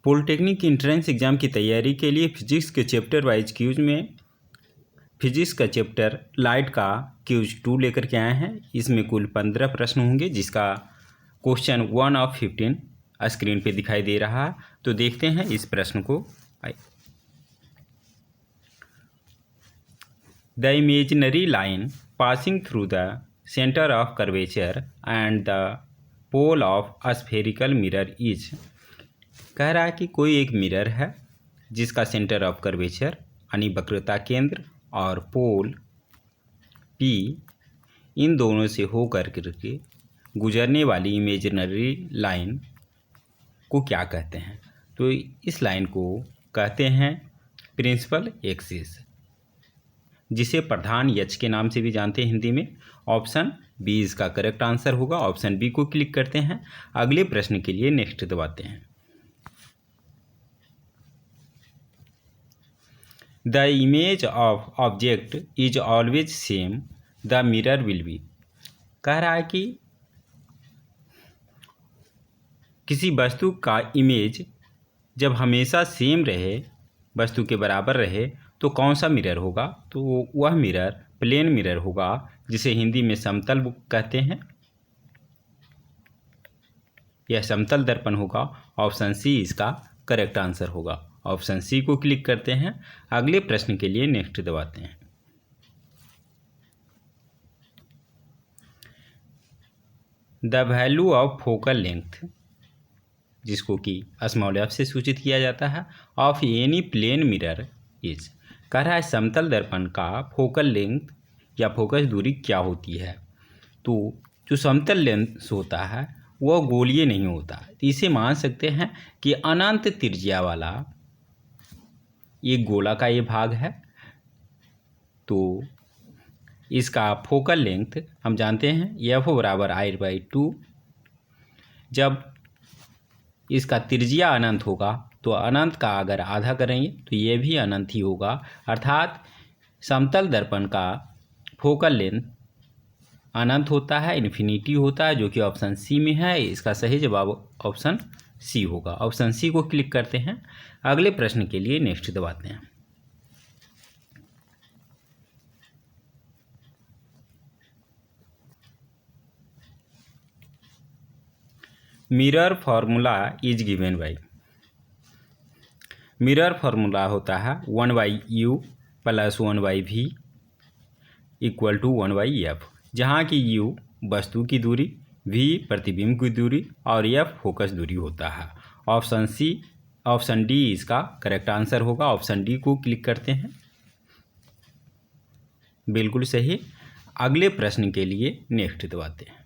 Polytechnic entrance exam की तैयारी के लिए फिजिक्स के चैप्टर वाइज क्यूज में फिजिक्स का चैप्टर लाइट का क्यूज 2 लेकर के आए हैं। इसमें कुल 15 प्रश्न होंगे, जिसका क्वेश्चन 1 ऑफ 15 स्क्रीन पे दिखाई दे रहा है। तो देखते हैं इस प्रश्न को। The imaginary line passing through the centre of curvature and the pole of a spherical mirror is. कह रहा है कि कोई एक मिरर है जिसका सेंटर ऑफ कर्वेचर यानी वक्रता केंद्र और पोल P इन दोनों से हो कर के गुजरने वाली इमेजिनरी लाइन को क्या कहते हैं? तो इस लाइन को कहते हैं प्रिंसिपल एक्सिस, जिसे प्रधान अक्ष के नाम से भी जानते हैं हिंदी में। ऑप्शन बी इसका करेक्ट आंसर होगा। ऑप्शन बी को क्लिक करते हैं। अगले प्रश्न के लिए नेक्स्ट दबाते हैं। The image of object is always same the mirror will be. कह रहा है कि किसी वस्तु का इमेज जब हमेशा सेम रहे, वस्तु के बराबर रहे, तो कौन सा मिरर होगा? तो वह मिरर प्लेन मिरर होगा, जिसे हिंदी में समतल कहते हैं। यह समतल दर्पण होगा। ऑप्शन सी इसका करेक्ट आंसर होगा। ऑप्शन सी को क्लिक करते हैं। अगले प्रश्न के लिए नेक्स्ट दबाते हैं। The value of focal length, जिसको कि स्मॉल एफ से सूचित किया जाता है, of any plane mirror is. कह रहा है समतल दर्पण का फोकल लेंथ या फोकस दूरी क्या होती है? तो जो समतल लेंस होता है वह गोलीय नहीं होता। इसे मान सकते हैं कि अनंत त्रिज्या वाला एक गोला का ये भाग है। तो इसका फोकल लेंथ हम जानते हैं एफ बराबर I/2। जब इसका त्रिज्या अनंत होगा तो अनंत का अगर आधा करेंगे तो ये भी अनंत ही होगा। अर्थात समतल दर्पण का फोकल लेंथ अनंत होता है, इन्फिनिटी होता है, जो कि ऑप्शन सी में है। इसका सही जवाब ऑप्शन सी होगा। ऑप्शन सी को क्लिक करते हैं। अगले प्रश्न के लिए नेक्स्ट दबाते हैं। Mirror formula is given by. Mirror formula होता है 1/u + 1/v = 1/f, जहाँ की u वस्तु की दूरी, v प्रतिबिंब की दूरी और f फोकस दूरी होता है। ऑप्शन डी इसका करेक्ट आंसर होगा। ऑप्शन डी को क्लिक करते हैं। बिल्कुल सही। अगले प्रश्न के लिए नेक्स्ट दबाते हैं।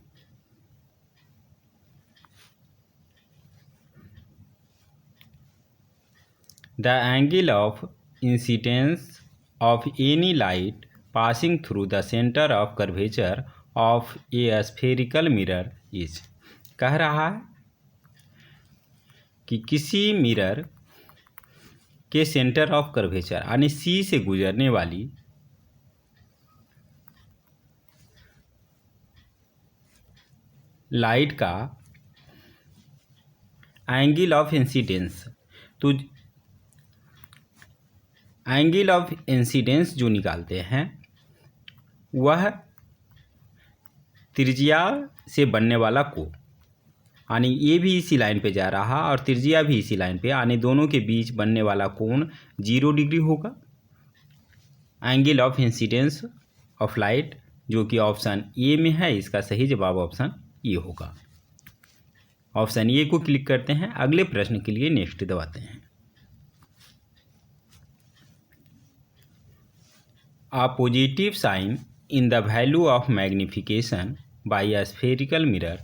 The angle of incidence of any light passing through the centre of curvature of A spherical mirror is. कह रहा है कि किसी मिरर के सेंटर ऑफ कर्वेचर यानी सी से गुजरने वाली लाइट का एंगल ऑफ इंसिडेंस, तो एंगल ऑफ इंसिडेंस जो निकालते हैं वह त्रिज्या से बनने वाला कोण, यानी ये भी इसी लाइन पे जा रहा और त्रिज्या भी इसी लाइन पे, यानी दोनों के बीच बनने वाला कोण 0 डिग्री होगा। Angle of incidence of light, जो कि ऑप्शन ए में है, इसका सही जवाब ऑप्शन ए होगा। ऑप्शन ए को क्लिक करते हैं। अगले प्रश्न के लिए नेक्स्ट दबाते हैं। A positive sign in the value of magnification by a spherical mirror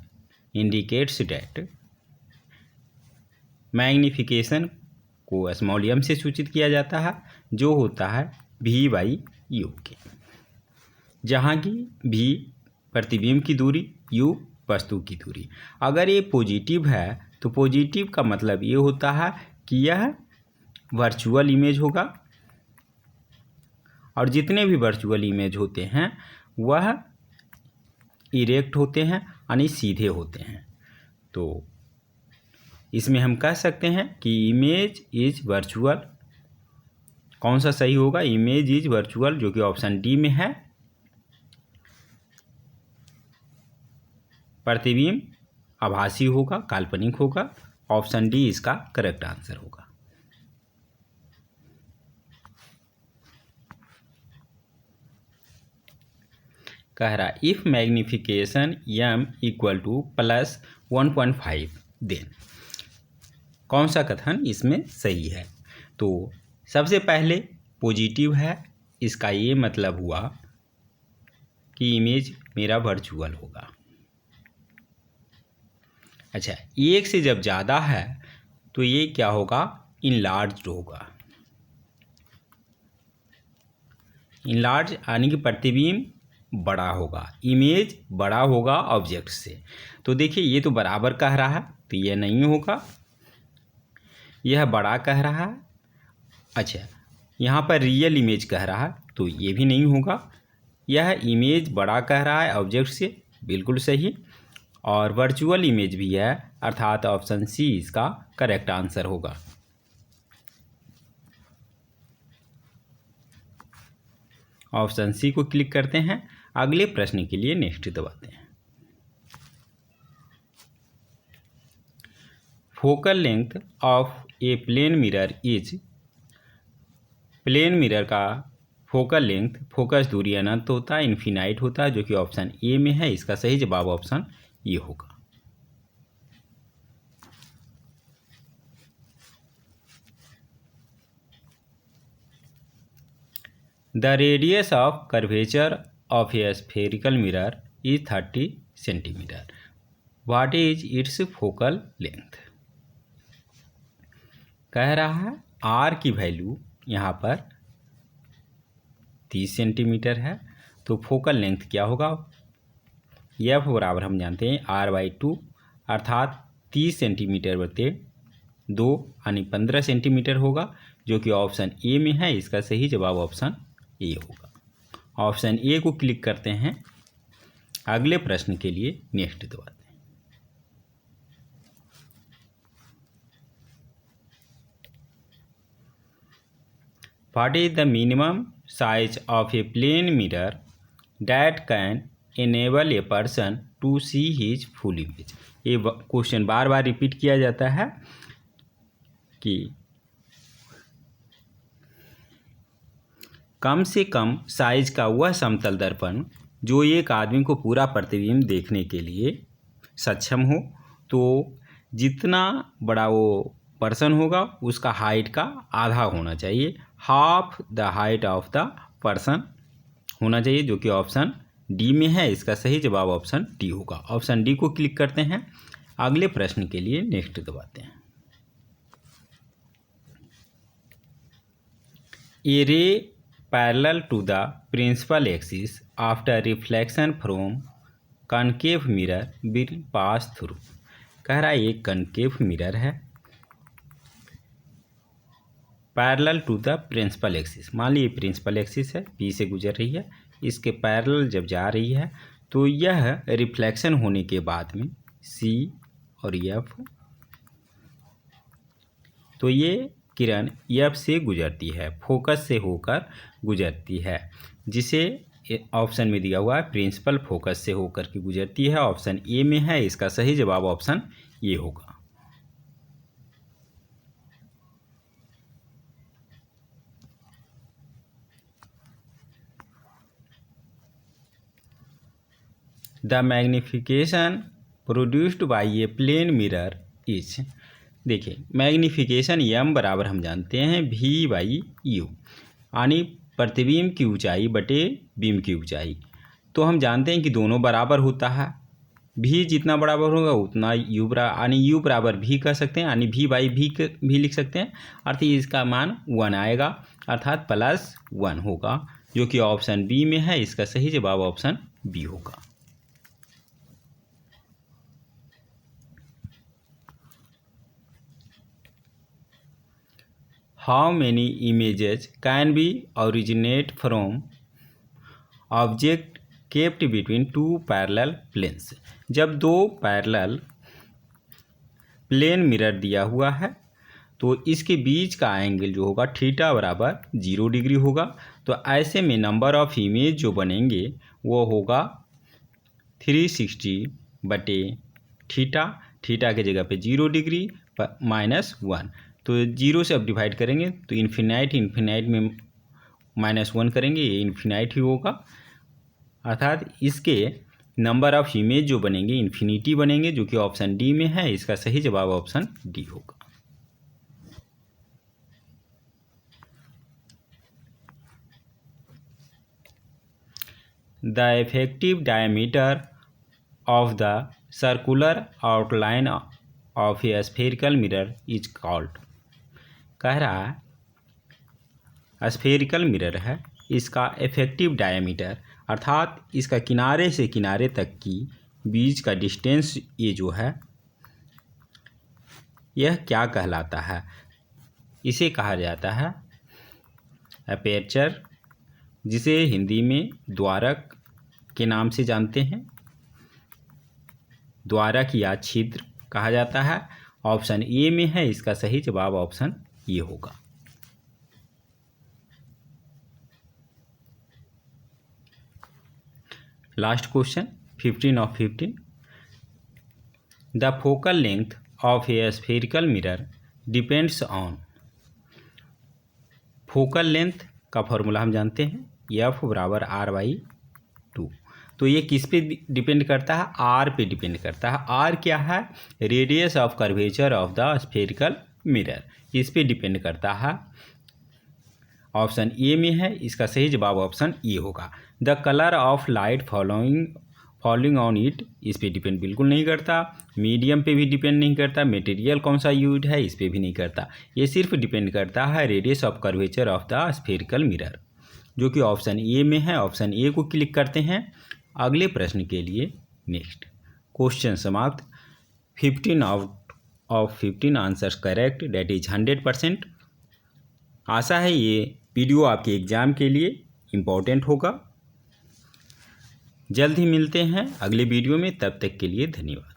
indicates that magnification को स्मॉल m से सूचित किया जाता है, जो होता है v/u के, जहाँ की v प्रतिबिंब की दूरी, u वस्तु की दूरी। अगर ये पॉजिटिव है तो पॉजिटिव का मतलब ये होता है कि यह वर्चुअल इमेज होगा, और जितने भी वर्चुअल इमेज होते हैं वह इरेक्ट होते हैं यानी सीधे होते हैं। तो इसमें हम कह सकते हैं कि इमेज इज वर्चुअल। कौन सा सही होगा? इमेज इज वर्चुअल, जो कि ऑप्शन डी में है। प्रतिबिंब आभासी होगा, काल्पनिक होगा। ऑप्शन डी इसका करेक्ट आंसर होगा। कह रहा if magnification m equal to plus 1.5 then. कौन सा कथन इसमें सही है? तो सबसे पहले पॉजिटिव है, इसका ये मतलब हुआ कि इमेज मेरा वर्चुअल होगा। अच्छा, एक से जब ज़्यादा है तो ये क्या होगा? इनलार्ज्ड होगा। इनलार्ज यानी कि प्रतिबिंब बड़ा होगा, इमेज बड़ा होगा ऑब्जेक्ट से। तो देखिए ये तो बराबर कह रहा है, तो ये नहीं होगा। यह बड़ा कह रहा है। अच्छा, यहाँ पर रियल इमेज कह रहा है, तो ये भी नहीं होगा। यह इमेज बड़ा कह रहा है ऑब्जेक्ट से, बिल्कुल सही। और वर्चुअल इमेज भी है, अर्थात ऑप्शन सी इसका करेक्ट आंसर होगा। ऑप्शन सी को क्लिक करते हैं। अगले प्रश्न के लिए नेक्स्ट दबाते हैं। Focal length of a plane mirror is. Plane mirror का फोकल लेंथ, फोकस दूरी अनंत होता है, इन्फिनाइट होता है, जो कि ऑप्शन ए में है। इसका सही जवाब ऑप्शन ए होगा। The radius of curvature of A spherical mirror is 30 centimetre. What is it's focal length? कह रहा है आर की वैल्यू यहाँ पर 30 सेंटीमीटर है, तो फोकल लेंथ क्या होगा? एफ बराबर हम जानते हैं r/2, अर्थात 30 सेंटीमीटर बटे 2 यानी 15 सेंटीमीटर होगा, जो कि ऑप्शन ए में है। इसका सही जवाब ऑप्शन ए होगा। ऑप्शन ए को क्लिक करते हैं। अगले प्रश्न के लिए नेक्स्ट दबाते हैं। What is the minimum size of a plane mirror that can enable a person to see his full image? ये क्वेश्चन बार बार रिपीट किया जाता है कि कम से कम साइज का वह समतल दर्पण जो एक आदमी को पूरा प्रतिबिंब देखने के लिए सक्षम हो। तो जितना बड़ा वो पर्सन होगा उसका हाइट का आधा होना चाहिए, half the height of the person होना चाहिए, जो कि ऑप्शन डी में है। इसका सही जवाब ऑप्शन डी होगा। ऑप्शन डी को क्लिक करते हैं। अगले प्रश्न के लिए नेक्स्ट दबाते हैं। A ray parallel to the principal axis after reflection from concave mirror will pass through. कह रहा है एक कनकेव मिरर है, parallel to the principal axis. मान लीजिए प्रिंसिपल एक्सिस है, पी से गुजर रही है, इसके पैरेलल जब जा रही है तो यह रिफ्लेक्शन होने के बाद में सी और एफ, तो ये किरण एफ से गुजरती है, फोकस से होकर गुजरती है, जिसे ऑप्शन में दिया हुआ है प्रिंसिपल फोकस से होकर के गुजरती है। ऑप्शन ए में है। इसका सही जवाब ऑप्शन ए होगा। The magnification produced by a plane mirror is. देखिए मैग्निफिकेशन एम बराबर हम जानते हैं v/u, यानी प्रतिबिंब की ऊंचाई बटे बीम की ऊंचाई। तो हम जानते हैं कि दोनों बराबर होता है, v जितना बराबर होगा उतना u बराबर, यानी u बराबर v कह सकते हैं, यानी v/v भी लिख सकते हैं। अर्थात इसका मान 1 आएगा, अर्थात +1 होगा, जो कि ऑप्शन बी में है। इसका सही जवाब ऑप्शन बी होगा। How many images can be originate from object kept between two parallel planes? जब दो पैरेलल प्लेन मिरर दिया हुआ है तो इसके बीच का एंगल जो होगा थीटा बराबर 0 डिग्री होगा। तो ऐसे में नंबर ऑफ इमेज जो बनेंगे वो होगा 360 बटे थीटा, थीटा की जगह पे 0 डिग्री -1। तो 0 से अब डिवाइड करेंगे तो इन्फिनाइट में -1 करेंगे, ये इन्फिनाइट ही होगा। अर्थात इसके नंबर ऑफ इमेज जो बनेंगे इन्फिनिटी बनेंगे, जो कि ऑप्शन डी में है। इसका सही जवाब ऑप्शन डी होगा। The effective diameter of the circular outline of a spherical mirror is called। कह रहा है स्फेरिकल मिरर है, इसका इफेक्टिव डायमीटर अर्थात इसका किनारे से किनारे तक की बीच का डिस्टेंस ये जो है यह क्या कहलाता है? इसे कहा जाता है अपेर्चर, जिसे हिंदी में द्वारक के नाम से जानते हैं। द्वारक या छिद्र कहा जाता है। ऑप्शन ए में है, इसका सही जवाब ऑप्शन ए होगा। Last question 15 of 15। The focal length of A spherical mirror depends on. Focal length का फॉर्मूला हम जानते हैं, F बराबर R/2। तो ये किस पे डिपेंड करता है? R पे डिपेंड करता है। R क्या है? Radius of curvature of the spherical mirror, इस पे डिपेंड करता है। ऑप्शन ए में है, इसका सही जवाब ऑप्शन ए होगा। The colour of light following on it, इस पे डिपेंड बिल्कुल नहीं करता। मीडियम पे भी डिपेंड नहीं करता। मटेरियल कौन सा यूज है, इस पे भी नहीं करता। ये सिर्फ डिपेंड करता है radius of curvature of the spherical mirror, जो कि ऑप्शन ए में है। ऑप्शन ए को क्लिक करते हैं। अगले प्रश्न के लिए नेक्स्ट क्वेश्चन समाप्त। 15 out of 15 answers correct, that is 100%। आशा है ये वीडियो आपके एग्ज़ाम के लिए इम्पोर्टेंट होगा। जल्द ही मिलते हैं अगले वीडियो में, तब तक के लिए धन्यवाद।